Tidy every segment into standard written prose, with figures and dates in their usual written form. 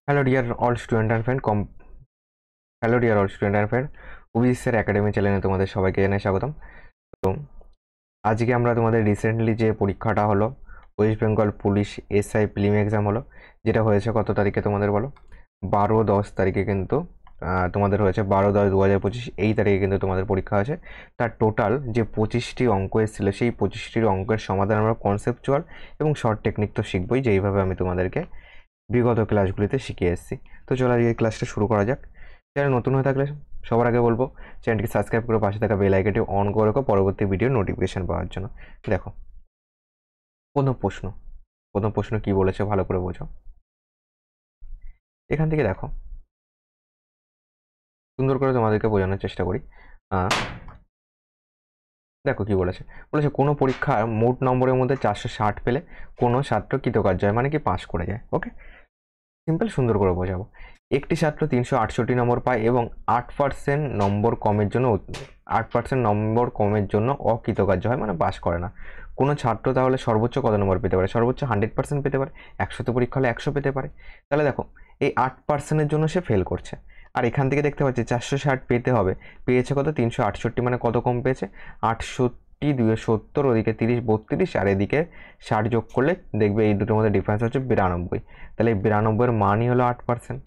Hello dear all student and friend hello dear all student and friend ওবিসিএর academy চ্যানেলে তোমাদের সবাইকে জানাই স্বাগতম। তো আজকে আমরা তোমাদের রিসেন্টলি যে পরীক্ষাটা হলো West Bengal police SI prelim exam হলো, যেটা হয়েছে কত তারিখে তোমাদের বলো? 12-10 তারিখে কিন্তু তোমাদের হয়েছে। 12-10-2025 এই তারিখে কিন্তু তোমাদের পরীক্ষা আছে। তার টোটাল যে 25টি অঙ্ক এসেছিল সেই 25টির অঙ্কের সমাধান আমরা কনসেপচুয়াল এবং শর্ট টেকনিক তো শিখবই, যেইভাবে আমি তোমাদেরকে বিগত ক্লাসগুলিতে শিখিয়ে এসেছি। তো চলো আজকে ক্লাসটা শুরু করা যাক। চ্যানেল নতুন হয়ে থাকলে সবার আগে বলবো চ্যানেলটিকে সাবস্ক্রাইব করে পাশে থাকা বেল আইকনটি অন করে রাখো পরবর্তী ভিডিও নোটিফিকেশন পাওয়ার জন্য। দেখো প্রথম প্রশ্ন কি বলেছে ভালো করে বোঝো। এখান থেকে দেখো, সুন্দর করে তোমাদেরকে বোঝানোর চেষ্টা করি। দেখো কি বলেছে কোনো পরীক্ষার মোট নম্বরের মধ্যে 460 পেলে কোনো ছাত্র কৃতকার্য হয়, মানে কি পাস করে যায়। ওকে, সিম্পল, সুন্দর করে বোঝাবো। একটি ছাত্র 368 নম্বর পায় এবং 8% নম্বর কমের জন্য অকৃতকার্য হয়, মানে পাস করে না। কোনো ছাত্র তাহলে সর্বোচ্চ কত নম্বর পেতে পারে? সর্বোচ্চ 100% পেতে পারে। 100তে পরীক্ষা হলে 100 পেতে পারে। তাহলে দেখো এই 8%-এর জন্য সে ফেল করছে। আর এখান থেকে দেখতে পাচ্ছি 460 পেতে হবে, পেয়েছে কত? 368, মানে কত কম পেয়েছে? 68, 270, ওদিকে 30, 32, আর এদিকে 60 যোগ করলে দেখবে এই দুটোর মধ্যে ডিফারেন্স হচ্ছে 92। তাহলে এই 92-এর মানই হলো 8%।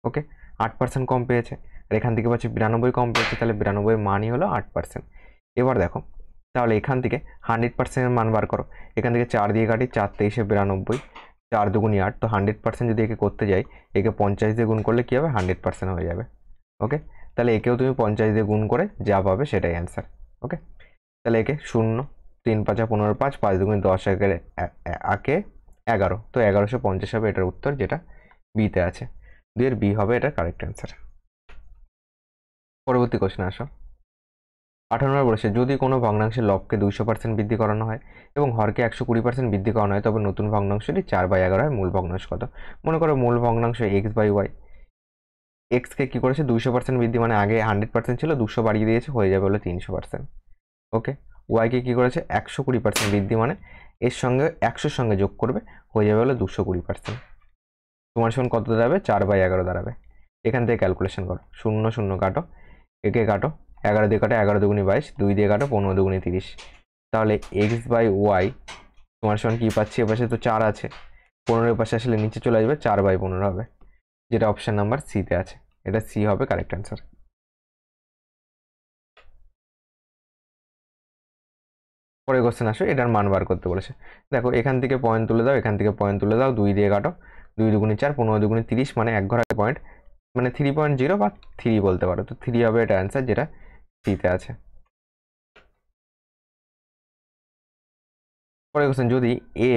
ওকে, 8% কম পেয়েছে। আর এখান থেকে পাচ্ছি 92 কম পেয়েছে, তাহলে 92-এর মানই হলো 8%। এবার দেখো তাহলে এখান থেকে 100%-এর মান বার করো। এখান থেকে 4 দিয়ে কাটি, 4 তেইশে 92, 4 দুগুণি 8। তো 100% যদি একে করতে যাই, একে 50 দিয়ে গুণ করলে কী হবে? 100% হয়ে যাবে। ওকে, তাহলে একেও তুমি 50 দিয়ে গুণ করে যা পাবে সেটাই অ্যান্সার। ওকে, তাহলে একে 0, 3 5 15, 5 5 দুগুণি 10, একে 11। তো 1150 হবে এটার উত্তর, যেটা বিতে আছে। 2-এর বি হবে এটা কারেক্ট অ্যান্সার। পরবর্তী কোশ্চেন আসো। 18 নম্বর বলেছে, যদি কোনো ভগ্নাংশের লবকে 200% বৃদ্ধি করানো হয় এবং হরকে 120% বৃদ্ধি করানো হয়, তবে নতুন ভগ্নাংশটি 4/11 হয়। মূল ভগ্নাংশ কত? মনে করো মূল ভগ্নাংশ x/y। এক্সকে কী করেছে? 200% বৃদ্ধি, মানে আগে 100% ছিল, 200 বাড়িয়ে দিয়েছে, হয়ে যাবে হলো 300%। ওকে, ওয়াইকে কী করেছে? 120% বৃদ্ধি, মানে এর সঙ্গে 100-র সঙ্গে যোগ করবে, হয়ে যাবে হলো 220%। সমান কত দাঁড়াবে? 4/11 দাঁড়াবে। এখান থেকে ক্যালকুলেশন করো, 0 0 কাটো, একে কাটো, 11 দিয়ে কাটো, 11 দুগুণি 22, 2 দিয়ে কাটো, 15 দুগুণি 30। তাহলে x/y সমান কী পাচ্ছি? এপাশে তো 4 আছে, 15-এর পাশে আসলে নিচে চলে আসবে, 4/15 হবে, যেটা অপশান নাম্বার সিতে আছে। এটা সি হবে কারেক্ট অ্যান্সার। পরের কোশ্চেন আসো, এটার মান বার করতে বলেছে। দেখো এখান থেকে পয়েন্ট তুলে দাও, এখান থেকে পয়েন্ট তুলে দাও, 2 দিয়ে কাটো, 2 দুগুণি 4, 15 দুগুণি 30, মানে এক ঘরে পয়েন্ট, মানে 3.0 বা 3 বলতে পারো। তো 3 হবে এটা অ্যান্সার, যেটা সিতে আছে। পরের কোশ্চেন, যদি এ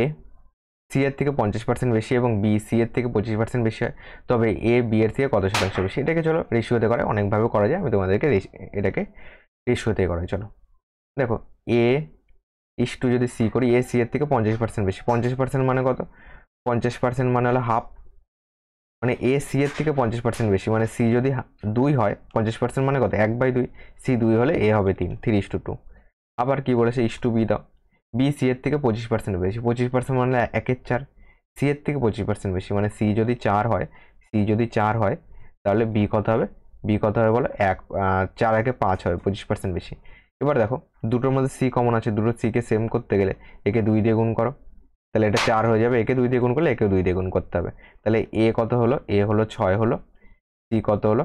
সি এর থেকে 50% বেশি এবং বি সি এর থেকে 25% বেশি হয়, তবে এ বি এর থেকে কত শতাংশ বেশি? এটাকে চলো রেশিওতে করে, অনেকভাবে করা যায়, আমি তোমাদেরকে এটাকে রেশিওতে করাই। চলো দেখো, এ ইস টু যদি সি করি, এ সি এর থেকে 50% বেশি। 50% মানে কত? 50% মানে হলো হাফ, মানে এ সি এর থেকে 50% বেশি, মানে সি যদি 2 হয়, 50% মানে কত? 1/2। সি 2 হলে এ হবে 3, 3:2। আবার কি বলেছে? ইস টু বি দাও, বি সি এর থেকে 25% বেশি। 25% মানে 1/4। সি এর থেকে 25% বেশি, মানে সি যদি 4 হয়, তাহলে বি কত হবে? বি কত হবে বলো? 4 1 5 হবে, 25% বেশি। এবার দেখো দুটোর মধ্যে সি কমন আছে, দুটো সিকে সেম করতে গেলে একে 2 দিয়ে গুণ করো, তাহলে এটা 4 হয়ে যাবে। একে 2 দিয়ে গুণ করলে একেও 2 দিয়ে গুণ করতে হবে। তাহলে এ কত হলো? এ হলো 6 হলো। সি কত হলো?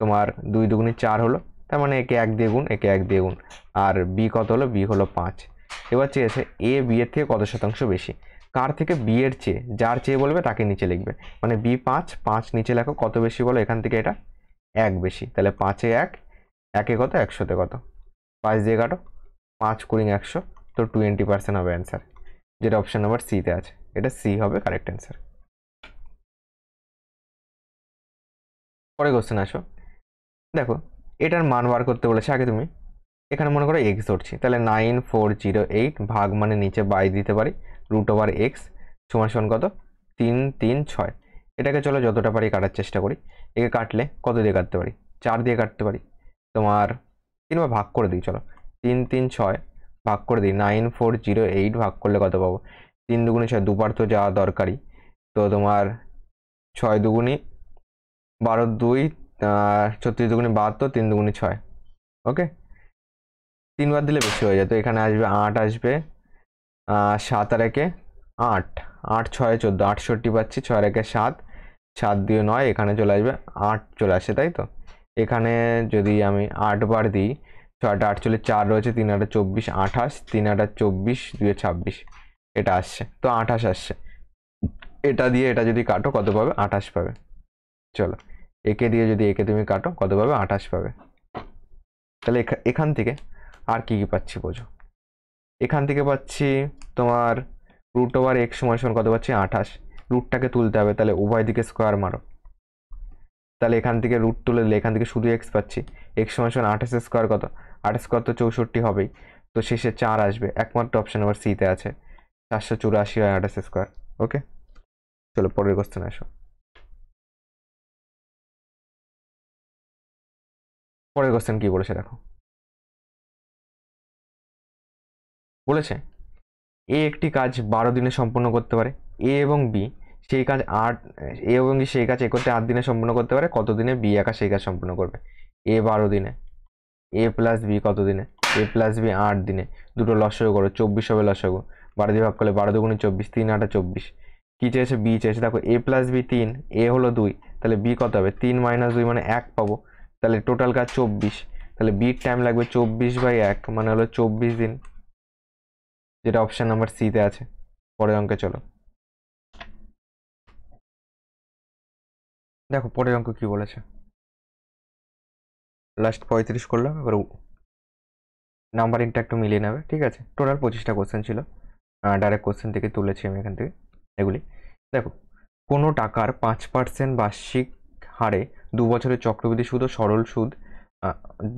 তোমার 2 দুগুণি 4 হলো, তার মানে একে 1 দিয়ে গুণ, একে 1 দিয়ে গুণ। আর বি কত হলো? বি হলো 5। এবার চেয়েছে এ বি এর থেকে কত শতাংশ বেশি। কার থেকে? বি এর চেয়ে। যার চেয়ে বলবে তাকে নিচে লিখবে, মানে বি 5, 5 নিচে লেখো। কত বেশি বলো? এখান থেকে এটা 1 বেশি। তাহলে 5-এ 1, একে কত? 100-তে কত? 5 দিয়ে কাটো, 5 কুড়ি 100, তো 20% হবে অ্যান্সার, যেটা অপশন নাম্বার সিতে আছে। এটা সি হবে কারেক্ট অ্যান্সার। পরে কোশ্চেন আসো। দেখো এটার মান বার করতে বলেছে। আগে তুমি এখানে মনে করো এক্স ধরছি, তাহলে 9408 ভাগ, মানে নিচে বাই দিতে পারি, √x সমান কত? 336। এটাকে চলো যতটা পারি কাটার চেষ্টা করি। একে কাটলে কত দিয়ে কাটতে পারি? 4 দিয়ে কাটতে পারি। তোমার 3 ভাগ করে দিই, চলো 336 ভাগ করে দিই। 9408 ভাগ করলে কত পাবো? 3 দুগুণে 6, দুবার তো যাওয়া দরকারই। তো তোমার 6 দুগুনি 12, 2 36 দুগুনি 72, 3 দুগুনি 6। ওকে, 3 বার দিলে বেশি হয়ে যায়, তো এখানে আসবে 8 আসবে, 7 আর 1 8, 8 6 14, 68 পাচ্ছি, 6 আর 1 7, 7 দিয়ে 9, এখানে চলে আসবে 8 চলে আসে, তাই তো। এখানে যদি আমি 8 বার দিই, 6 8 চলে 4 রয়েছে, 3 8 24, 28, 3 8 24, 2 26, এটা আসছে, তো 28 আসছে। এটা দিয়ে এটা যদি কাটো কত পাবে? 28 পাবে। চলো, একে দিয়ে যদি একে তুমি কাটো কত পাবে? 28 পাবে। তাহলে এখান থেকে আর কি কি পাচ্ছি বোঝো। এখান থেকে পাচ্ছি তোমার রুট ওভার এক্স সমান সমান কত পাচ্ছি? 28। রুটটাকে তুলতে হবে, তাহলে উভয় দিকে স্কোয়ার মারো। তাহলে এখান থেকে রুট তুলে দিলে এখান থেকে শুধু এক্স পাচ্ছি। এক্স সমান সমান 28 স্কোয়ার কত? 28 স্কোয়ার তো 64 হবেই, তো শেষে 4 আসবে, একমাত্র অপশন নাম্বার সিতে আছে, 484 হয় 28 স্কোয়ার। ওকে, চলো পরের কোশ্চেন আসো। পরের কোশ্চেন কি বলেছে দেখো। বলেছে এ একটি কাজ 12 দিনে সম্পন্ন করতে পারে, এ এবং বি সেই কাজ 8, এ এবং বি সেই কাজ একত্রে 8 দিনে সম্পন্ন করতে পারে, কত দিনে বি একা সেই কাজ সম্পন্ন করবে? এ 12 দিনে, এ প্লাস বি কত দিনে? এ প্লাস বি 8 দিনে। দুটো লসাগু করো, 24 হবে লসাগু, 12 দিয়ে ভাগ করলে 12 দুগুণে 24, 3 8 24। কি চেয়েছে? বি চেয়েছে। দেখো এ প্লাস বি 3, এ হলো 2, তাহলে বি কত হবে? 3 - 2 মানে 1 পাবো, তাহলে টোটাল কাজ 24, তাহলে বির টাইম লাগবে 24/1 মানে হলো 24 দিন, যেটা অপশন নাম্বার সিতে আছে। পরের অঙ্কে চলো। দেখো পরের অঙ্ক কি বলেছে। লাস্ট 35 করলাম, এবার নাম্বারিংটা একটু মিলিয়ে নেবে, ঠিক আছে। টোটাল 25টা কোশ্চেন ছিল, ডাইরেক্ট কোশ্চেন থেকে তুলেছি আমি এখান থেকে এগুলি। দেখো, কোনো টাকার 5% বার্ষিক হারে 2 বছরের চক্রবৃদ্ধি সুদ ও সরল সুদ,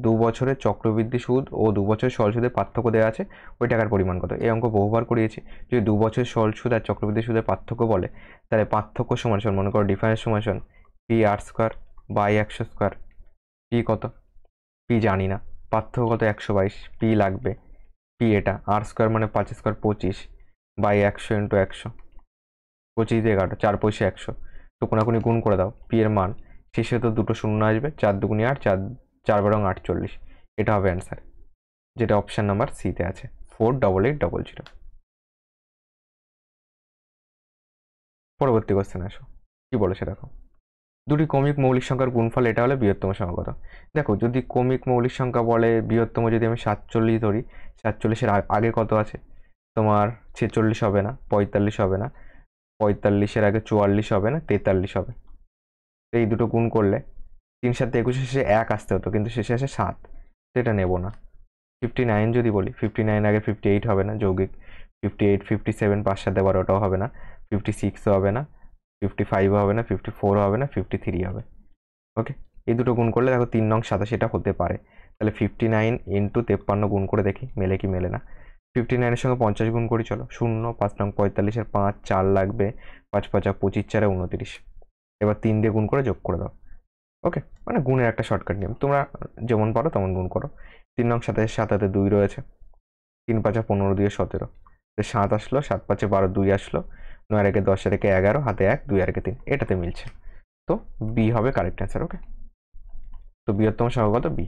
2 বছরের চক্রবৃদ্ধি সুদ ও 2 বছরের সরল সুদের পার্থক্য দেওয়া আছে, ওই টাকার পরিমাণ কত? এই অঙ্ক বহুবার করিয়েছি। যদি 2 বছরের সরল সুদ আর চক্রবৃদ্ধি সুদের পার্থক্য বলে, তাহলে পার্থক্য সমান সমান মনে করো ডিফারেন্স সমান সমান P R square by 100 square. P কত? পি জানি না, পার্থক্য কত? 122, পি লাগবে। পি এটা আর স্কোয়ার মানে 5 স্কোয়ার 25 বাই 100 ইন্টু 100, 25 দিয়ে কাটো, 4 পয়সা 100, তো কোনাকুনি গুণ করে দাও পি এর মান, শেষে তো দুটো শূন্য আসবে, 4 দুগুণি 8, 4 4 বারং 48, এটা হবে অ্যান্সার, যেটা অপশন নাম্বার সিতে আছে, 48800। পরবর্তী কোশ্চেন আসো, কি বলেছে দেখো। দুটি কমিক মৌলিক সংখ্যার গুণফল এটা হলে বৃহত্তম সংখ্যা কত? দেখো, যদি কমিক মৌলিক সংখ্যা বলে বৃহত্তম, যদি আমি 47 ধরি, 47-এর আগে কত আছে তোমার? 46 হবে না, 45 হবে না, 45-এর আগে 44 হবে না, 43 হবে। এই দুটো গুণ করলে 3 7 21 শেষে 1 আসতে হতো, কিন্তু শেষে আসে 7, তো এটা নেবো না। 59 যদি বলি, 59 আগে 58 হবে না, যৌগিক 58, 57 5 7 12, ওটাও হবে না, 56 হবে না, 55 হবে না, 54 হবে না, 53 হবে। ওকে, এই দুটো গুণ করলে দেখো 3 নং 87 এটা হতে পারে। তাহলে 59 ইন্টু 53 গুণ করে দেখি মেলে কি মেলে না। 59-এর সঙ্গে 50 গুণ করি, চলো, 0, 5 নং 45-এর 5, 4 লাগবে, 5 5 25, 4 29, এবার 3 দিয়ে গুণ করে যোগ করে দাও। ওকে, মানে গুণের একটা শর্টকাট নিয়ম, তোমরা যেমন পারো তেমন গুণ করো। 3 নং 27, 7 হাতে 2 রয়েছে, 3 5 15, 2 17, 7 আসলো, 7 5 12, 2 আসলো, 9 আর 1 10, আর 1 11, হাতে 1, 2 আর 1 3, এটাতে মিলছে, তো বি হবে কারেক্ট অ্যান্সার। ওকে, তো বৃহত্তম সংখ্যা কত? বি।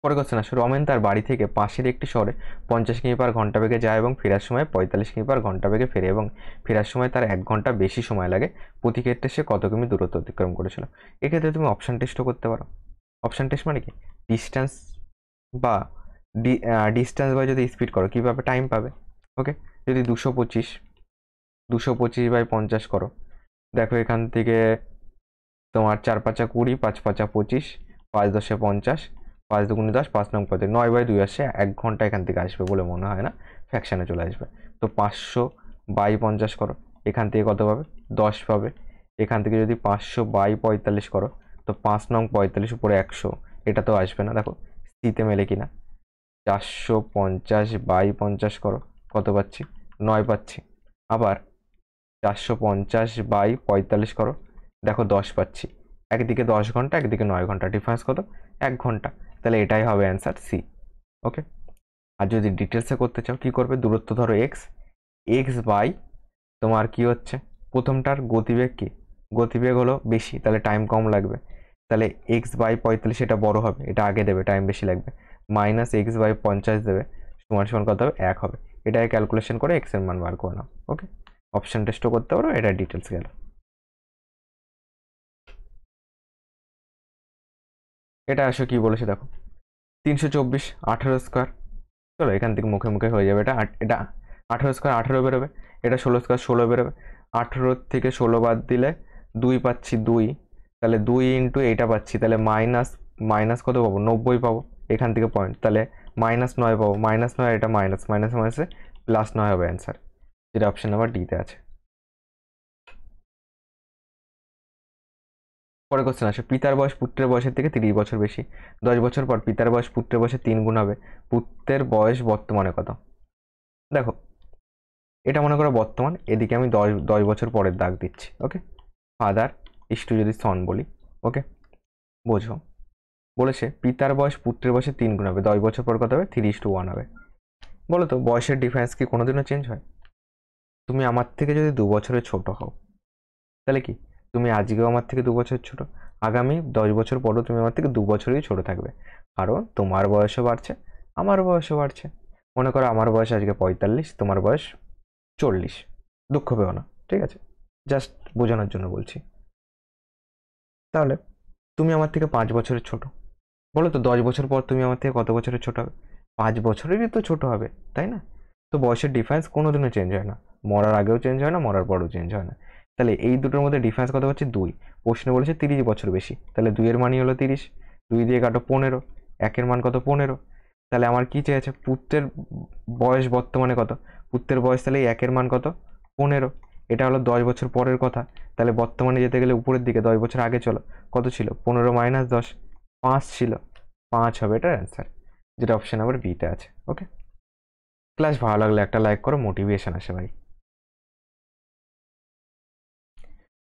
পরে কোশ্চেন আসলে, রমেন তার বাড়ি থেকে পাশের একটি শহরে 50 কিমি/ঘন্টা বেগে যায় এবং ফেরার সময় 45 কিমি/ঘন্টা বেগে ফেরে, এবং ফেরার সময় তার 1 ঘন্টা বেশি সময় লাগে, প্রতি ক্ষেত্রে সে কত কিমি দূরত্ব অতিক্রম করেছিল? এক্ষেত্রে তুমি অপশান টেস্টও করতে পারো। অপশান টেস্ট মানে কি? ডিস্টেন্স বা ডিস্টেন্স বা যদি স্পিড করো কীভাবে টাইম পাবে। ওকে, যদি 225/50 করো, দেখো এখান থেকে তোমার 4 5 20, 5 5 25, 5 10 50, 5 2 10, 5 9 35, 9/2 আসছে, 1 ঘন্টা এখান থেকে আসবে বলে মনে হয় না, ফ্র্যাকশানে চলে আসবে। তো 500/50 করো, এখান থেকে কত পাবে? 10 পাবে। এখান থেকে যদি 500/45 করো, তো 5 নং 45 উপরে 100, এটা তো আসবে না, দেখো সিতে মেলে কিনা। 450/50 করো, কত পাচ্ছি? 9 পাচ্ছি। আবার 450/45 করো, দেখো 10 পাচ্ছি। একদিকে 10 ঘন্টা, একদিকে 9 ঘন্টা, ডিফারেন্স কত? 1 ঘন্টা, তাহলে এটাই হবে অ্যান্সার সি। ওকে, আর যদি ডিটেলসে করতে চাও কি করবে? দূরত্ব ধরো এক্স, এক্স বাই তোমার কি হচ্ছে, প্রথমটার গতিবেগ কি, গতিবেগ হলো বেশি, তাহলে টাইম কম লাগবে, তাহলে x/45 এটা বড় হবে, এটা আগে দেবে, টাইম বেশি লাগবে, মাইনাস x/50 দেবে, সমান সমান কত হবে, 1 হবে। এটাকে ক্যালকুলেশন করে x এর মান বার করে নাও। ওকে, অপশন টেস্টও করতে পারো, এটা ডিটেলস গেল। এটা আসো কি বলেছে দেখো, 324 18 স্কোয়ার, চলো এখান থেকে মুখে মুখে হয়ে যাবে, এটা 18 স্কোয়ার 18 বেরোবে, এটা 16 স্কোয়ার 16 বেরোবে, 18 থেকে 16 বাদ দিলে 2 পাচ্ছি 2, তাহলে 2 ইন্টু এইটা পাচ্ছি, তাহলে মাইনাস মাইনাস কত পাবো, 90 পাবো, এখান থেকে পয়েন্ট, তাহলে -9 পাবো, -9, এটা মাইনাস মাইনাস মাইনাসে +9 হবে অ্যান্সার, যেটা অপশন নাম্বার ডিতে আছে। পরে কোশ্চেন আসে, পিতার বয়স পুত্রের বয়সের থেকে 30 বছর বেশি, 10 বছর পর পিতার বয়স পুত্রের বয়সে 3 গুণ হবে, পুত্রের বয়স বর্তমানে কত। দেখো এটা মনে করো বর্তমান, এদিকে আমি 10 বছর পরের দাগ দিচ্ছি। ওকে, ফাদার ইস্টু যদি সন বলি, ওকে বোঝো, বলেছে পিতার বয়স পুত্রের বয়সে 3 গুণ হবে, 10 বছর পর কত হবে, 3:1 হবে। বলো তো বয়সের ডিফারেন্স কি কোনোদিনও চেঞ্জ হয়? তুমি আমার থেকে যদি 2 বছরের ছোট হও, তাহলে কি তুমি আজকেও আমার থেকে 2 বছর ছোট, আগামী 10 বছর পরও তুমি আমার থেকে 2 বছরই ছোট থাকবে, কারণ তোমার বয়সও বাড়ছে, আমার বয়সও বাড়ছে। মনে করো আমার বয়স আজকে 45, তোমার বয়স 40, দুঃখ পেও না, ঠিক আছে, জাস্ট বোঝানোর জন্য বলছি। তাহলে তুমি আমার থেকে 5 বছরের ছোট, বলো তো 10 বছর পর তুমি আমার থেকে কত বছরের ছোট হবে? 5 বছরেরই তো ছোট হবে, তাই না? তো বয়সের ডিফারেন্স কোনোদিনও চেঞ্জ হয় না, মরার আগেও চেঞ্জ হয় না, মরার পরেও চেঞ্জ হয় না। তাহলে এই দুটোর মধ্যে ডিফারেন্স কত হচ্ছে, 2। প্রশ্নে বলেছে 30 বছর বেশি, তাহলে 2 এর মানই হলো 30, 2 দিয়ে কাটো 15, 1 এর মান কত, 15। তাহলে আমার কি চেয়েছে, পুত্রের বয়স বর্তমানে কত, পুত্রের বয়স তাহলে 1 এর মান কত, 15, এটা হলো 10 বছর পরের কথা, তাহলে বর্তমানে যেতে গেলে উপরের দিকে 10 বছর আগে চলো, কত ছিল, 15 - 10, 5 ছিল, 5 হবে এটার অ্যান্সার, যেটা অপশন নাম্বার বিতে আছে। ওকে, ক্লাস ভালো লাগলে একটা লাইক করো, মোটিভেশন আসে ভাই।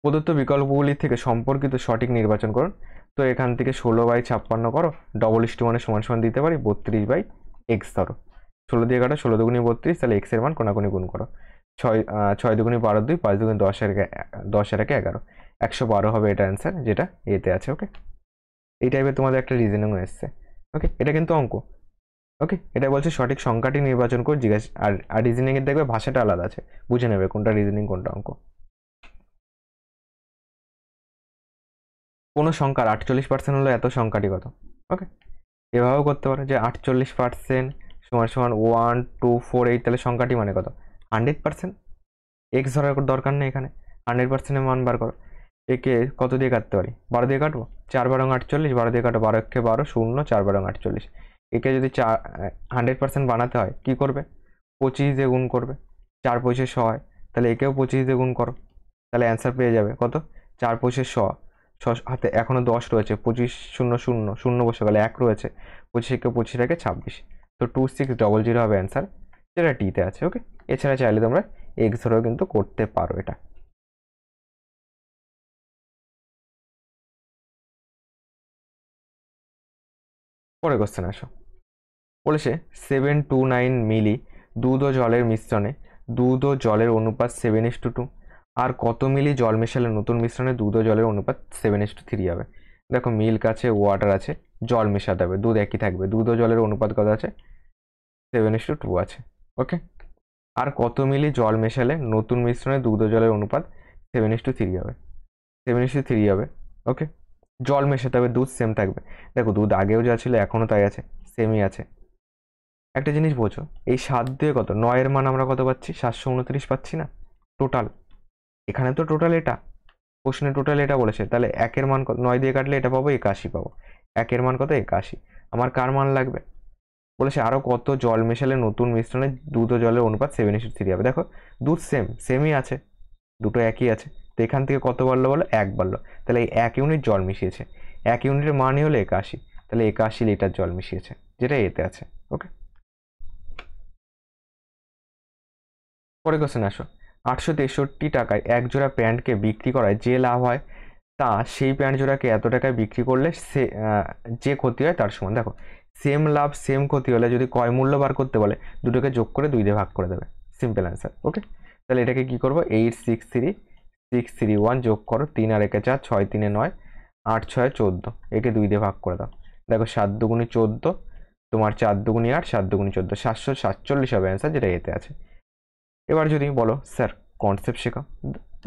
প্রদত্ত বিকল্পগুলি থেকে সম্পর্কিত সঠিক নির্বাচন করুন। তো এখান থেকে 16/56 করো, =1 সমান সমান দিতে পারি 32/x ধরো, 16 দিয়ে কাটো, 16 দুগুণি 32, তাহলে x এর মান কোনাকুনি গুণ করো, 6 দুগুণি 12 2, 5 দুগুণি 10 এর 11, 112 হবে এটা অ্যান্সার, যেটা এতে আছে। ওকে, এই টাইপের তোমাদের একটা রিজনিং এসছে। ওকে, এটা কিন্তু অঙ্ক। ওকে, এটা বলছে সঠিক সংখ্যাটি নির্বাচন করে জিজ্ঞাসা, আর রিজনিং এর দেখবে ভাষাটা আলাদা আছে, বুঝে নেবে কোনটা রিজনিং কোনটা অঙ্ক। কোনো সংখ্যার 48% হলো এত সংখ্যাটি কত। ওকে, এভাবেও করতে পারো যে 48% সমান সমান 1 2 4 8, তাহলে সংখ্যাটি মানে কত, 100%। এক্স ধরার দরকার নেই এখানে, 100%-এর মান বার করো। একে কত দিয়ে কাটতে পারি, 12 দিয়ে কাটবো, 4 × 48, 12 দিয়ে কাটো, 12 × 12 0, 4 × 48। একে যদি 100% বানাতে হয় কি করবে, 25 দিয়ে গুণ করবে, 4 × 5 = 100 হয়, তাহলে একেও 25 দিয়ে গুণ করো, তাহলে অ্যান্সার পেয়ে যাবে কত, 4 × 5 = 100, হাতে এখনো 10 রয়েছে, 25 0 0 0 বসে গেলে 1 রয়েছে, 25 কে 25 রেখে 26, তো 2600 হবে অ্যান্সার, যেটা টিতে আছে। ওকে, এছাড়া চাইলে তোমরা এক্স ধরেও কিন্তু করতে পারো এটা। পরে কোশ্চেন আসো, বলেছে 729 মিলি দুধ ও জলের মিশ্রণে দুধ ও জলের অনুপাত 7:2, আর কত মিলি জল মেশালে নতুন মিশ্রণে দুধ ও জলের অনুপাত 7:3 হবে। দেখো মিল্ক আছে, ওয়াটার আছে, জল মেশাতে হবে, দুধ একই থাকবে, দুধ ও জলের অনুপাত কত আছে, 7:2 আছে। ওকে, আর কত মিলি জল মেশালে নতুন মিশ্রণে দুধ ও জলের অনুপাত 7:3 হবে, 7:3 হবে। ওকে, জল মেশাতে হবে, দুধ সেম থাকবে, দেখো দুধ আগেও যা ছিল এখনও তাই আছে, সেমই আছে। একটা জিনিস বোঝো, এই 7 দিয়ে কত, 9 এর মান আমরা কত পাচ্ছি, 729 পাচ্ছি না টোটাল, এখানে তো টোটাল এটা, প্রশ্নে টোটাল এটা বলেছে, তাহলে 1 এর মান কত, 9 দিয়ে কাটলে এটা পাবো 81 পাবো, 1 এর মান কত, 81। আমার কার মান লাগবে, বলেছে আরও কত জল মেশালে নতুন মিশ্রণে দুধ ও জলের অনুপাত 7:3 হবে। দেখো দুধ সেমই আছে, দুটো একই আছে, তো এখান থেকে কত বাড়লো বলো, 1 বাড়লো, তাহলে এই 1 ইউনিট জল মিশিয়েছে, 1 ইউনিটের মানই হলো 81, তাহলে 81 লিটার জল মিশিয়েছে, যেটা এতে আছে। ওকে, পরে কোশ্চেন আসো, 863 টাকায় এক জোড়া প্যান্টকে বিক্রি করায় যে লাভ হয় তা সেই প্যান্ট জোড়াকে এত টাকায় বিক্রি করলে সে যে ক্ষতি হয় তার সমান। দেখো সেম লাভ সেম ক্ষতি হলে যদি ক্রয় মূল্য বার করতে বলে, দুটোকে যোগ করে 2 দিয়ে ভাগ করে দেবে, সিম্পল অ্যান্সার। ওকে, তাহলে এটাকে কি করবো, 8 6 3 6 3 1 যোগ করো, 3 আর 1 4, 6 3 9, 8 6 14, একে 2 দিয়ে ভাগ করে দাও। দেখো 7 দুগুণে 14, তোমার 4 দুগুণে 8, 7 দুগুণে 14, 747 হবে অ্যান্সার, যেটা এতে আছে। এবার যদি বলো স্যার কনসেপ্ট শেখাও,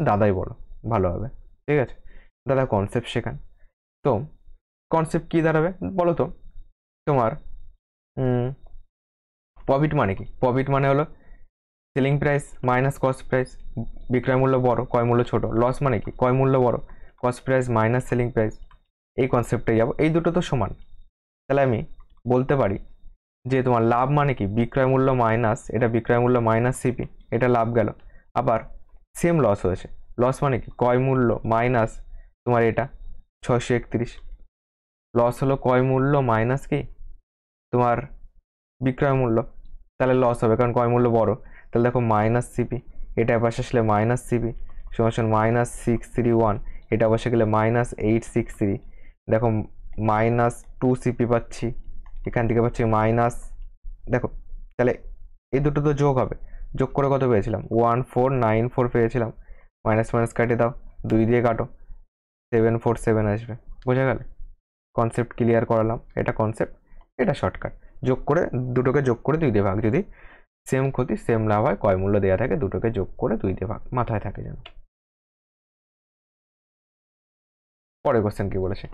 দাদাই বলো ভালো হবে, ঠিক আছে, দাদা কনসেপ্ট শেখান। তো কনসেপ্ট কি দাঁড়াবে বলো তো, তোমার প্রফিট মানে কি, প্রফিট মানে হলো selling price minus cost price, বিক্রয় মূল্য বড় ক্রয় মূল্য ছোট। লস মানে কি, ক্রয় মূল্য বড় cost price minus selling price. এই কনসেপ্টে যাব, এই দুটো তো সমান। তাহলে আমি বলতে পারি যে তোমার লাভ মানে কি, বিক্রয় মূল্য মাইনাস, এটা বিক্রয় মূল্য মাইনাস সিপি, এটা লাভ গেল। আবার সেম লস হয়েছে, লস মানে কি, ক্রয় মূল্য মাইনাস তোমার এটা 631, লস হলো ক্রয় মূল্য মাইনাস কি তোমার বিক্রয় মূল্য, তাহলে লস হবে কারণ ক্রয় মূল্য বড়। তাহলে দেখো মাইনাস সিপি, এটা পাশে আসলে মাইনাস সিপি সমান মাইনাস 631, এটা পাশে গেলে মাইনাস 863, দেখো মাইনাস 2 সিপি পাচ্ছি, এখান থেকে পাচ্ছি মাইনাস, দেখো তাহলে এই দুটো তো যোগ হবে, যোগ করে কত পেয়েছিলাম 1494 পেয়েছিলাম, মাইনাস মাইনাস কাটিয়ে দাও, 2 দিয়ে কাটো, 747 আসবে। বোঝা গেল, কনসেপ্ট ক্লিয়ার করালাম, এটা কনসেপ্ট, এটা শর্টকাট। যোগ করে দুটোকে যোগ করে 2 দিয়ে ভাগ, যদি সেম ক্ষতি সেম লাভ হয়, ক্রয় মূল্য দেওয়া থাকে, দুটোকে যোগ করে 2 দিয়ে ভাগ, মাথায় থাকে যেন। পরের কোশ্চেন কি বলেছে,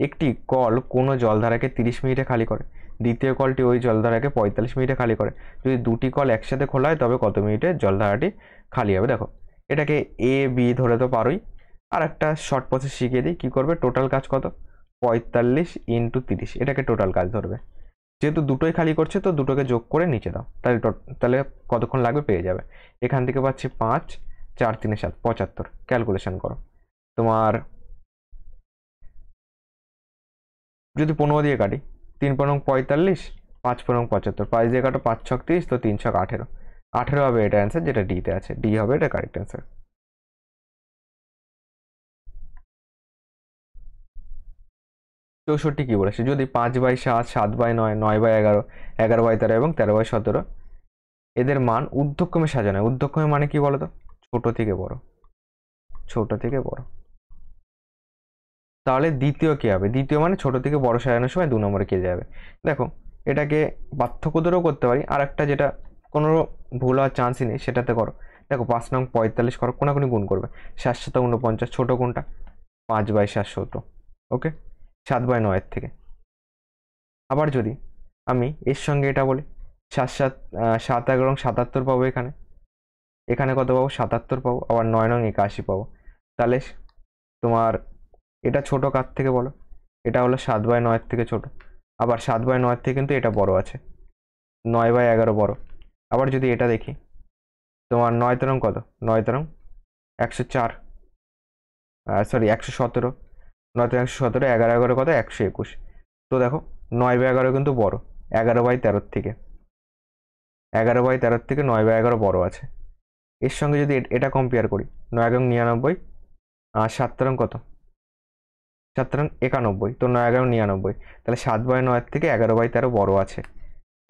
একটি কল কোনো জলধারাকে 30 মিনিটে খালি করে, দ্বিতীয় কলটি ওই জলধারাকে 45 মিনিটে খালি করে। যদি দুটি কল একসাথে খোলা হয় তবে কত মিনিটে জলধারাটি খালি হবে। দেখো এটাকে এ বি ধরে তো পারোই, আর একটা শর্ট প্রসেস শিখিয়ে দিই, কী করবে, টোটাল কাজ কত 45 × 30, এটাকে টোটাল কাজ ধরবে। যেহেতু দুটোই খালি করছে তো দুটোকে যোগ করে নিচে দাও, তাহলে কতক্ষণ লাগবে পেয়ে যাবে। এখান থেকে পাচ্ছি 5 4 3 7 75, ক্যালকুলেশন করো। তোমার যদি 15 দিয়ে কাটি, 3 × 45, 5 × 75, 5 দিয়ে কাটো 5 ছক 30, তো 3 ছক 18, 18 হবে এটা অ্যান্সার, যেটা ডিতে আছে, ডি হবে এটা কারেক্ট অ্যান্সার। 64 কি বলেছে, যদি 5/7, 7/9, 9/11, 11/13 এবং 13/17 এদের মান ঊর্ধ্বক্রমে সাজানো হয়। ঊর্ধ্বক্রমে মানে কি বলতো, ছোট থেকে বড়, ছোট থেকে বড়। তাহলে দ্বিতীয় কি হবে, দ্বিতীয় মানে ছোট থেকে বড় সাজানোর সময় 2 নম্বরে কে যাবে। দেখো এটাকে পার্থক্য ধরেও করতে পারি, আর একটা যেটা কোনো ভুল হওয়ার চান্সই নেই সেটাতে করো। দেখো 5 নং 45 করো, কোনাকুনি গুণ করবে, 7 7 49, ছোট কোনটা 5/700, ওকে 7/9 থেকে। আবার যদি আমি এর সঙ্গে এটা বলি, 7 7 7 11 77 পাবো, এখানে এখানে কত পাবো 77 পাবো, আবার 9 নং 81 পাবো। তাহলে তোমার এটা ছোট কার থেকে বলো, এটা হলো 7/9 থেকে ছোট, আবার 7/9 থেকে কিন্তু এটা বড় আছে, 9/11 বড়। আবার যদি এটা দেখি, তোমার 9 তেরং কত, 9 তেরং 104, সরি 117, 9 তেরং 117, 11 11 কত 121। তো দেখো 9/11 কিন্তু বড়, 11/13 থেকে, 11/13 থেকে 9/11 বড় আছে। এর সঙ্গে যদি এটা কম্পেয়ার করি, 9 এবং 99, আর 7 তেরং কত, 7 তেরং 91, তো 9 11 99, তাহলে 7/9 থেকে 11/13 বড় আছে।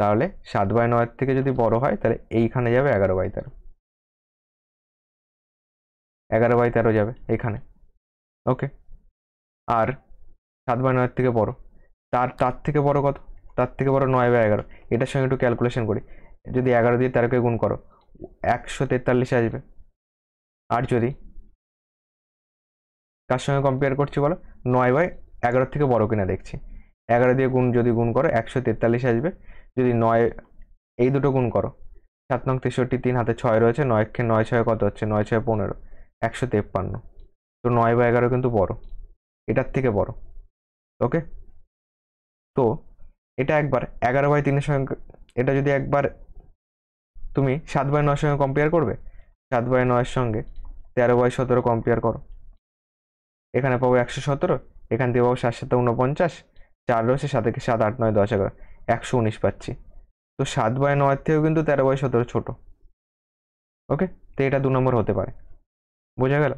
তাহলে 7/9 থেকে যদি বড় হয় তাহলে এইখানে যাবে 11/13, 11/13 যাবে এইখানে, ওকে। আর 7/9 থেকে বড়, তার থেকে বড় কত, তার থেকে বড় 9/11, এটার সঙ্গে একটু ক্যালকুলেশন করি, যদি 11 দিয়ে 13কে গুণ করো 143 আসবে। আর যদি কার সঙ্গে কম্পেয়ার করছি বলো, 9/11 থেকে বড় কিনা দেখছি, 11 দিয়ে যদি গুণ করো 143 আসবে। যদি 9 এই দুটো গুণ করো, 7 নং 63, 3 হাতে 6 রয়েছে, 9 9 6 কত হচ্ছে, 9 6 15, 153। তো 9/11 কিন্তু বড়, এটার থেকে বড়, ওকে। তো এটা একবার 11/3 সঙ্গে, এটা যদি একবার তুমি 7/9 সঙ্গে কম্পেয়ার করবে, 7/9 সঙ্গে 13/17 কম্পেয়ার করো, এখানে পাবো 117, এখান থেকে পাবো 7 7 49, 4 রয়েছে, 7 7 8 9 10 11, 119 পাচ্ছি। তো 7/9 থেকেও কিন্তু 13/17 ছোট, ওকে। তো এটা 2 নম্বর হতে পারে, বোঝা গেল।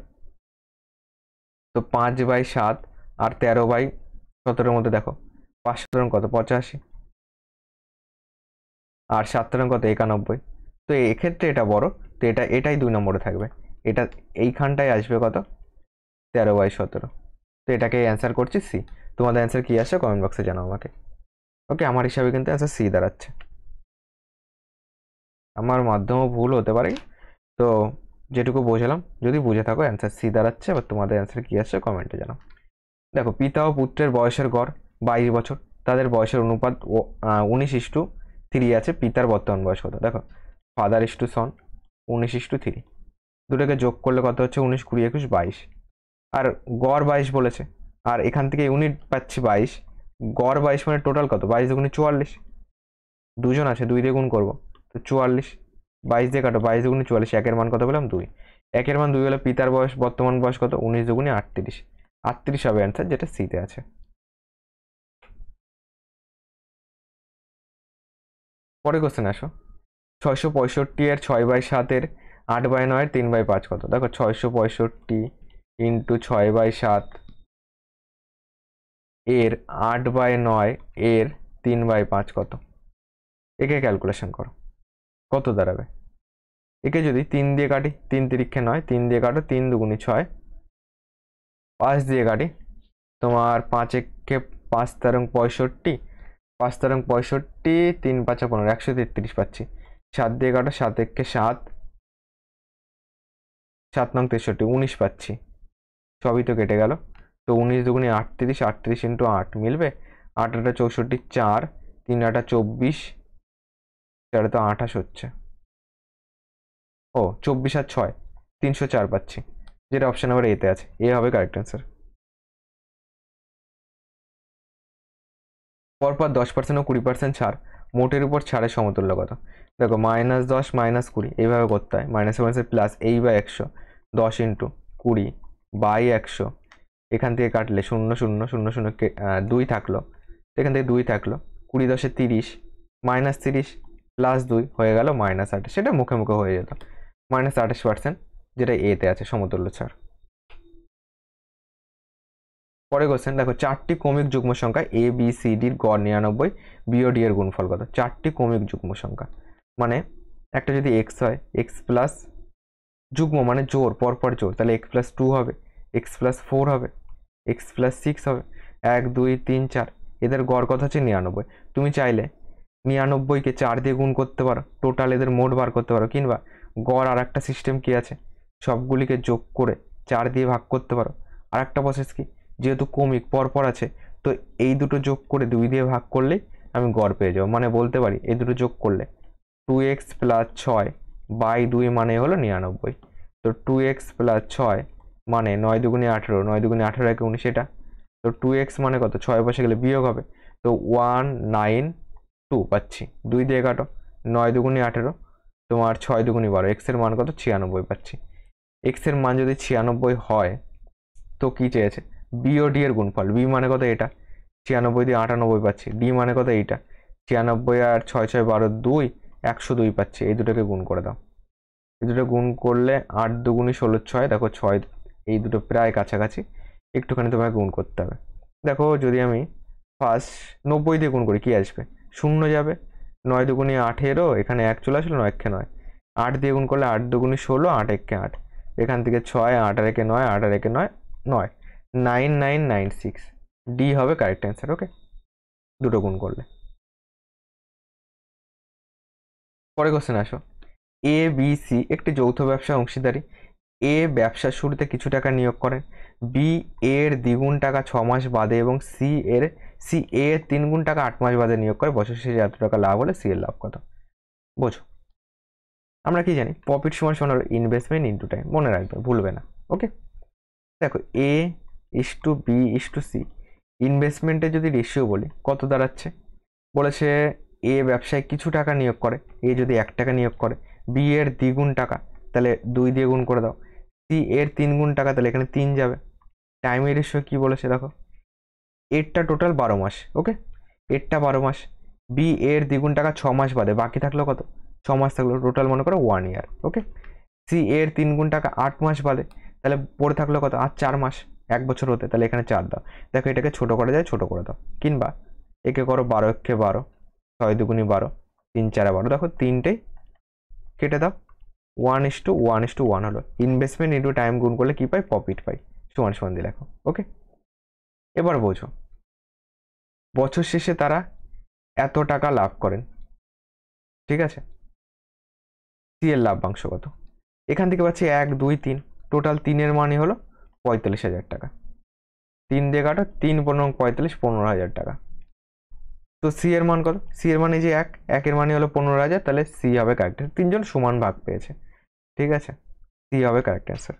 তো 5/7 আর 13/17 মধ্যে দেখো 5 7 কত 85, আর 7 কত 91, তো এক্ষেত্রে এটা বড়, তো এটাই 2 নম্বরে থাকবে। এটা এইখানটায় আসবে কত, 13/17। তো এটাকে অ্যান্সার করছি সি। তোমাদের অ্যান্সার কি আসে কমেন্ট বক্সে জানাও আমাকে। ওকে, আমার হিসাবে কিন্তু অ্যান্সার সি দাঁড়াচ্ছে। আমার মাধ্যমও ভুল হতে পারে, তো যেটুকু বোঝালাম, যদি বুঝে থাকো অ্যান্সার সি দাঁড়াচ্ছে। এবার তোমাদের অ্যান্সার কি আসছে কমেন্টে জানাও। দেখো, পিতা ও পুত্রের বয়সের গড় 22 বছর, তাদের বয়সের অনুপাত 19:3 আছে। পিতার বর্তমান বয়স কত? দেখো, ফাদার ইস্টু সন 19:3, দুটোকে যোগ করলে কত হচ্ছে? 19, 20, 21, 22। আর গড় 22 বলেছে, আর এখান থেকে ইউনিট পাচ্ছি 22, গড় 22 মানে টোটাল কত? 22 দুগুণে 44, দুজন আছে 2 দিয়ে গুণ করবো, তো 44, 22 দিয়ে কাটো, 22 দুগুণে 44, একের মান কত পেলাম? 2। একের মান 2 হলে পিতার বয়স, বর্তমান বয়স কত? 19 দুগুণে 38, 38 হবে অ্যান্সার, যেটা সিতে আছে। পরে কোশ্চেন আসো। 665 এর 6/7 8/9 3/5 কত? দেখো, 665 ইন্টু 6/7 এর 8/9 এর 3/5 কত? একে ক্যালকুলেশন করো, কত দাঁড়াবে? একে যদি 3 দিয়ে কাটি, 3 তিরিক্ষে 9, 3 দিয়ে কাটো, 3 দুগুণি 6, 5 দিয়ে কাটি, তোমার 5 একে 5 তেরং 65, 5 তেরং 65, 3 5 15, 133 পাচ্ছি। 7 দিয়ে কাটো, 7 একে 7, 7 নং 63, 19 পাচ্ছি। সবই তো কেটে গেল, তো 19 দুগুণি 38, 38 ইন্টু 8 মিলবে? 8 8 64, 4, 3 8 24, 4 তো 28 হচ্ছে। ও 24 আর 6, 304 পাচ্ছি, যেটা অপশন নাম্বার এতে আছে। এ হবে কারেক্ট অ্যান্সার। পরপর 10% ও 20% ছাড়, মোটের উপর ছাড়ের সমতুল্য কত? দেখো, -10 -20 এইভাবে করতে হয়, মাইনাসে মাইনাসে প্লাস, এই বা 100, 10 ইন্টু 20 বাই 100, এখান থেকে কাটলে 0 0 0 0 2 থাকলো, এখান থেকে 2 থাকলো, 20 10 30, -30 প্লাস 2 হয়ে গেল -28, সেটা মুখে মুখে হয়ে যেত, -28%, যেটা এতে আছে সমতুল্য ছাড়। পরে কোশ্চেন দেখো, 4টি ক্রমিক যুগ্ম সংখ্যা এ বি সি ডির গড় 99, বি ও ডি এর গুণফল কত? 4টি ক্রমিক যুগ্ম সংখ্যা মানে একটা যদি এক্স হয়, এক্স প্লাস যুগ্ম মানে জোর, পরপর জোর, তাহলে এক্স প্লাস 2 হবে, এক্স প্লাস 4 হবে, এক্স প্লাস 6 হবে, 1 2 3 4, এদের গড় কত হচ্ছে? 99। তুমি চাইলে 99কে 4 দিয়ে গুণ করতে পারো, টোটাল এদের মোট বার করতে পারো, কিংবা গড় আর একটা সিস্টেম কি আছে, সবগুলিকে যোগ করে 4 দিয়ে ভাগ করতে পারো। আর একটা প্রসেস কি, যেহেতু ক্রমিক পরপর আছে, তো এই দুটো যোগ করে 2 দিয়ে ভাগ করলেই আমি গড় পেয়ে যাবো। মানে বলতে পারি এই দুটো যোগ করলে 2x প্লাস 6 বাই 2 মানে হলো 99। তো 2x প্লাস 6 মানে 9 দুগুণে 18, 9 দুগুণে 18 একে 19, এটা তো 2x মানে কত? 6 বসে গেলে বিয়োগ হবে, তো 192 পাচ্ছি। 2 দিয়ে কাটো, 9 দুগুণে 18, তোমার 6 দুগুণে 12, এক্স এর মান কত? 96 পাচ্ছি। এক্স এর মান যদি 96 হয়, তো কি চেয়েছে? বি ও ডি এর গুণফল। বি মানে কত? এটা 96 দিয়ে 98 পাচ্ছি। ডি মানে কত? এইটা 96 আর 6 6 12 2, 102 পাচ্ছি। এই দুটোকে গুণ করে দাও, এই দুটো গুণ করলে 8 দুগুণি 16 6, দেখো 6, এই দুটো প্রায় কাছাকাছি, একটুখানি তোমাকে গুণ করতে হবে। দেখো, যদি আমি ফার্স্ট 90 দিয়ে গুণ করি, কি আসবে? 0 যাবে, 9 দুগুণি 18, এখানে 1 চলে আসলো, 9 একে 9, 8 দিয়ে গুণ করলে 8 দুগুণি 16, 8 একে 8, এখান থেকে 6, 8 আর একে 9, 8 আর একে 9, 9, 9996, ডি হবে কারেক্ট অ্যান্সার। ওকে, দুটো গুণ করলে। পরে কোশ্চেন আসো। এ বি সি একটি যৌথ ব্যবসা অংশীদারি। এ ব্যবসার শুরুতে কিছু টাকা নিয়োগ করেন, বি এর দ্বিগুণ টাকা 6 মাস বাদে এবং সি এর 3 গুণ টাকা 8 মাস বাদে নিয়োগ করে, বছর শেষে এত টাকা লাভ হলে সি এর লাভ কত? বোঝো, আমরা কি জানি? প্রফিট সমান সমান ইনভেস্টমেন্ট ইনটু টাইম, মনে রাখবে, ভুলবে না। ওকে, দেখো, A is to B is to C, ইনভেস্টমেন্টে যদি রেশিও বলি কত দাঁড়াচ্ছে? বলেছে এ ব্যবসায় কিছু টাকা নিয়োগ করে, এ যদি 1 টাকা নিয়োগ করে, বি এর দ্বিগুণ টাকা, তাহলে 2 দিয়ে গুণ করে দাও, সি এর 3 গুণ টাকা, তাহলে এখানে 3 যাবে। টাইমের রেশিও কি বলেছে দেখো, এরটা টোটাল 12 মাস। ওকে, এরটা 12 মাস, বি এর দ্বিগুণ টাকা 6 মাস বাদে, বাকি থাকলো কত? 6 মাস থাকলো, টোটাল মনে করো 1 ইয়ার। ওকে, সি এর 3 গুণ টাকা 8 মাস বাদে, তাহলে পড়ে থাকলো কত? আর 4 মাস, 1 বছর হতে, তাহলে এখানে 4 দাও। দেখো, এটাকে ছোট করা যায়, ছোট করে দাও, কিংবা একে করো 12 একে 12, 6 দুগুণি 12, 3 4 12, দেখো 3টেই কেটে দাও, 1:1:1 হলো। ইনভেস্টমেন্ট ইন্টু টাইম গুণ করলে কি পাই? প্রফিট পাই। সমান সমান দিয়ে লেখো। ওকে, এবার বোঝো, বছর শেষে তারা এত টাকা লাভ করেন, ঠিক আছে, সি এর লাভ্যাংশ কত? এখান থেকে পাচ্ছি 1 2 3, টোটাল 3-এর মানে হলো 45,000 টাকা। 3 দিয়ে কাটো, 3 15 45, 15,000 টাকা। তো সি এর মান কত? সি এর মানে যে 1-এর মানে হলো 15,000, তাহলে সি হবে কারেক্ট। তিনজন সমান ভাগ পেয়েছে, ঠিক আছে, সি হবে কারেক্ট অ্যান্সার।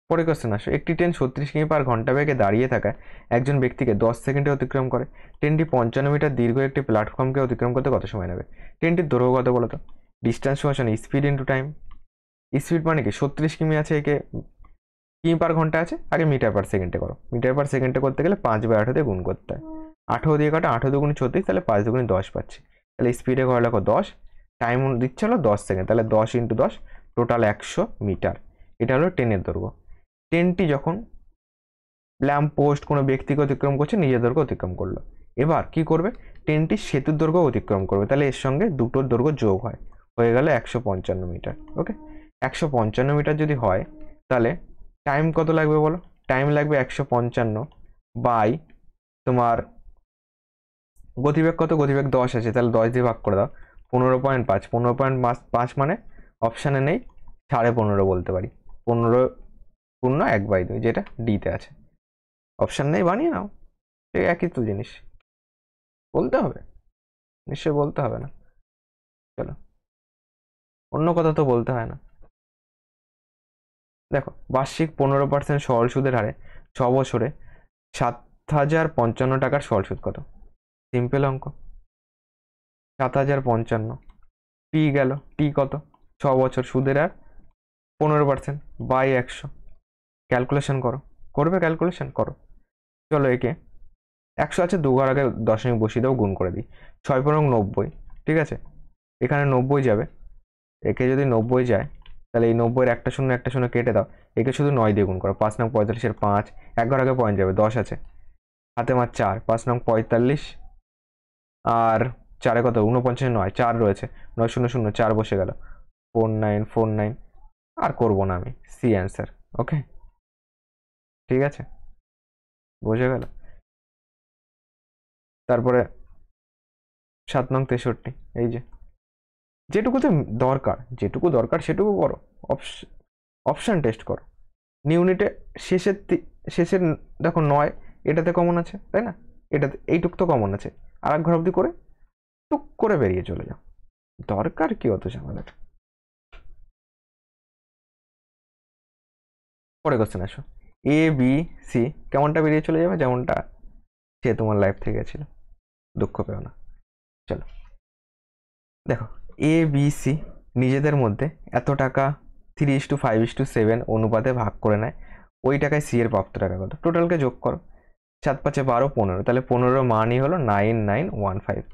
পরে কোশ্চেন আসো, একটি ট্রেন 36 কিমি পার ঘন্টা বেগে দাঁড়িয়ে থাকায় একজন ব্যক্তিকে 10 সেকেন্ডে অতিক্রম করে। ট্রেনটি 55 মিটার দীর্ঘ একটি প্ল্যাটফর্মকে অতিক্রম করতে কত সময় নেবে? ট্রেনটির দৈর্ঘ্য কত বলো তো? ডিস্টেন্স সমান স্পিড ইন্টু টাইম। স্পিড মানে কি? 36 কিমি আছে, একে কিমি পার ঘন্টা আছে, আগে মিটার পার সেকেন্ডে করো। মিটার পার সেকেন্ডে করতে গেলে 5/8 দিয়ে গুণ করতে হয়। 18 দিয়ে কাটো, 18 দুগুণে 36, তাহলে 5 দুগুণে 10 পাচ্ছি। তাহলে স্পিডে ঘর লেখো 10, টাইম দিচ্ছে হলো 10 সেকেন্ড, তাহলে 10 × 10, টোটাল 100 মিটার। এটা হলো ট্রেনের দৈর্ঘ্য। ট্রেনটি যখন ল্যাম্প পোস্ট কোনো ব্যক্তিকে অতিক্রম করছে, নিজের দৈর্ঘ্য অতিক্রম করলো। এবার কি করবে? ট্রেনটি সেতুর দৈর্ঘ্য অতিক্রম করবে, তাহলে এর সঙ্গে দুটোর দৈর্ঘ্য যোগ হয়, হয়ে গেল 155 মিটার। ওকে, 155 মিটার যদি হয়, তাহলে টাইম কত লাগবে বলো? টাইম লাগবে 155 বাই তোমার গতিবেগ কত? গতিবেগ 10 আছে, তাহলে 10 দিয়ে ভাগ করে দাও। 15.5, 15.5 মানে অপশানে নেই, 15.5 বলতে পারি। 15 পূর্ণ 1/2, যেটা ডিতে আছে, অপশান নেই, বানিয়ে নাও। এই একই তো জিনিস, বলতে হবে? নিশ্চয় বলতে হবে না। চলো, অন্য কথা তো বলতে হয় না। দেখো, বার্ষিক 15% সরল সুদের হারে 6 বছরে 7,055 টাকার সরল সুদ কত? সিম্পল অঙ্ক। 7,055 টি গেল, টি কত? 6 বছর, সুদের হার 15% বাই 100। ক্যালকুলেশন করো, করবে? ক্যালকুলেশন করো। চলো, একে 100 আছে, 2 ঘর আগে দশমিক বসিয়ে দাও, গুণ করে দিই। 6×90, ঠিক আছে, এখানে 90 যাবে। একে যদি 90 যায়, তাহলে এই 90-এর একটা শূন্য কেটে দাও। একে শুধু 9 দিয়ে গুণ করো। 5×9 = 5, 1 ঘর আগে পয়েন্ট যাবে, 10 আছে, হাতে মার 4, 5×9 = 45, আর 4-এ কত? 49, 9 4 রয়েছে, 900 4 বসে গেল, 4949। আর করবো না আমি, সি অ্যান্সার। ওকে, ঠিক আছে, বোঝা গেল। তারপরে 7×63, এই যে যেটুকুতে দরকার, যেটুকু দরকার সেটুকু করো। অপশান টেস্ট করো। ইউনিটে শেষের দেখো 9, এটাতে কমন আছে, তাই না? এটাতে এইটুক তো কমন আছে, আর এক ঘর অব্দি করে টুক করে বেরিয়ে চলে যাও। দরকার কি অত ঝামেলার? পরে কোশ্চেন আসো, এ বি সি কেমনটা বেরিয়ে চলে যাবে? যেমনটা সে তোমার লাইফ থেকে ছিল, দুঃখ পেও না। চলো দেখো, এ বি সি নিজেদের মধ্যে এত টাকা 3:5:7 অনুপাতে ভাগ করে নেয়। ওই টাকায় সি এর প্রাপ্ত টাকা কত? টোটালকে যোগ করো। 7×5 = 12, 15, তাহলে 15 মানই হলো 9915।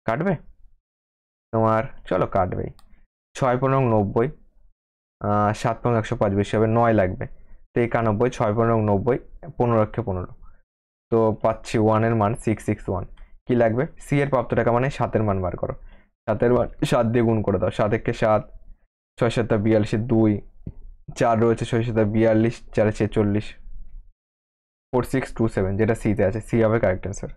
কাটবে তোমার? চলো কাটবেই। 6×15 = 90, 7×105 বেশি হবে, 9 লাগবে, তো 91, 6×15 15 15, তো পাচ্ছি 1-এর মান 661। কি লাগবে? সি এর প্রাপ্ত টাকা মানে 7-এর মান বার করো। 7-এর মান 7 দিয়ে গুণ করে দাও। 7×1 = 7, 6×7 = 42, 2 4 রয়েছে, 6×7 = 42, 4 46, 4627, যেটা সিতে আছে, সি হবে কারেক্ট অ্যান্সার।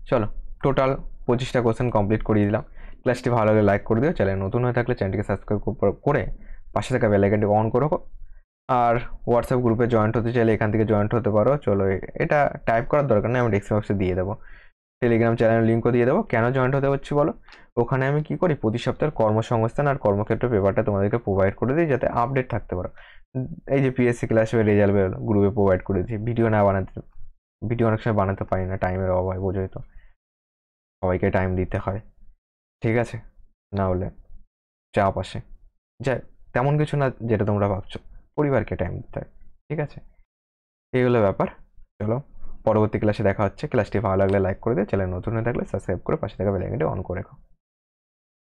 চলো, টোটাল 25টা কোশ্চেন কমপ্লিট করিয়ে দিলাম। ক্লাসটি ভালো লাগলে লাইক করে দিও। চ্যানেল নতুন হয়ে থাকলে চ্যানেলটিকে সাবস্ক্রাইব করে পাশে থাকা বেল আইকনটি অন করো। আর হোয়াটসঅ্যাপ গ্রুপে জয়েন্ট হতে চাইলে এখান থেকে জয়েন্ট হতে পারো। চলো, এটা টাইপ করার দরকার নেই, আমি ডেসক্রিপশন বক্সে দিয়ে দেবো। টেলিগ্রাম চ্যানেলের লিঙ্কও দিয়ে দেবো। কেন জয়েন্ট হতে হচ্ছে বলো? ওখানে আমি কি করি, প্রতি সপ্তাহের কর্মসংস্থান আর কর্মক্ষেত্র পেপারটা তোমাদেরকে প্রোভাইড করে দিই, যাতে আপডেট থাকতে পারো। এই যে পিএসসি ক্লাস হয়ে রেজাল্ট বেরোলো, গ্রুপে প্রোভাইড করে দিই। ভিডিও অনেক সময় বানাতে পারি না, টাইমের অভাব, বোঝোই তো, সবাইকে টাইম দিতে হয়, ঠিক আছে, না হলে চাপ আসে। যাই, তেমন কিছু না যেটা তোমরা ভাবছো, পরিবারকে টাইম দিতে হয়, ঠিক আছে, এই হলো ব্যাপার। চলো, পরবর্তী ক্লাসে দেখা হচ্ছে। ক্লাসটি ভালো লাগলে লাইক করে দিও। চ্যানেল নতুন হয়ে থাকলে সাবস্ক্রাইব করে পাশে থাকা বেল আইকনটি অন করে রাখো।